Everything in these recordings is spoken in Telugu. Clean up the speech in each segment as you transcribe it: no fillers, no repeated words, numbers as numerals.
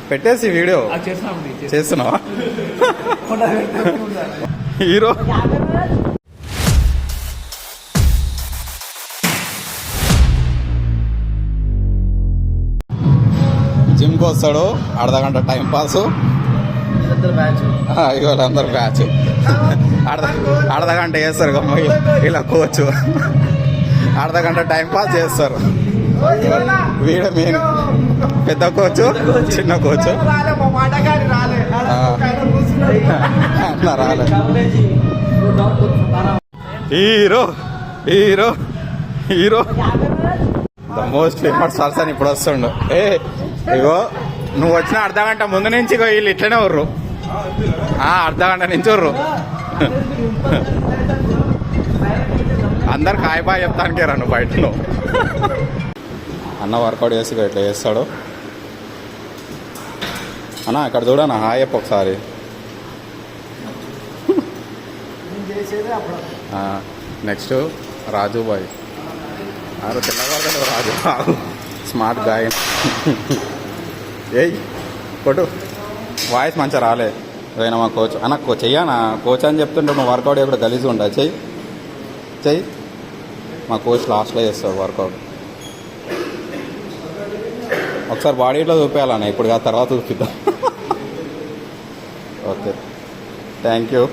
పెట్టేసి వీడియో చేస్తున్నావా హీరో జిమ్కి వస్తాడు అర్ధగంట టైం పాస్ వీళ్ళందరూ బ్యాచ్ అర్ధగంట చేస్తారు గమ్మ ఇలా కోచ్ అర్ధగంట టైం పాస్ చేస్తారు వీడ మెయిన్ పెద్ద కోచ్ చిన్న కోచ్ రాలే hero hero hero the most famous person ఇప్పుడు వస్తుండు. ఇగో నువ్వు వచ్చిన అర్ధగంట ముందు నుంచి వీళ్ళు ఇట్లనే ఉర్రు, అర్ధగంట నుంచి ఉర్రు. అందరు కాయ బాగా చెప్తానికే రా నువ్వు బయటలో. అన్న వర్కౌట్ చేసి ఇట్లా చేస్తాడు. అన్న ఇక్కడ చూడన్నా హాయ్ చెప్పు ఒకసారి. నెక్స్ట్ రాజు బాయ్ తెల్లవారు రాజు స్మార్ట్ గాయ. ఏయ్ కొట్టు వాయిస్ మంచిగా రాలే. పోయినా మా కోచ్ అన్న చెయ్యనా కోచ్ అని చెప్తుంటే నువ్వు వర్కౌట్ ఎప్పుడు గలీజ్గా ఉంటా. చెయ్యి చెయ్యి. మా కోచ్ లాస్ట్లో చేస్తాడు వర్కౌట్. ఒకసారి బాడీలో చూపించాలన్న, ఇప్పుడు కాదు తర్వాత చూపిద్దాం. Okay thank you.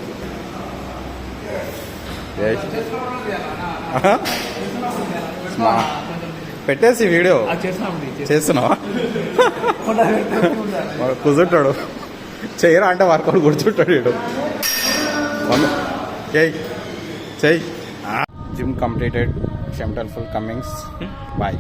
పెట్టేసి వీడియో చేస్తున్నావా కూర్చుంటాడు. చేయరా అంటే వర్కౌట్ కూర్చుంటాడు వీడు. చెయ్యి జిమ్ కంప్లీటెడ్. షెమ్టల్ ఫుల్ కమింగ్స్ బాయ్.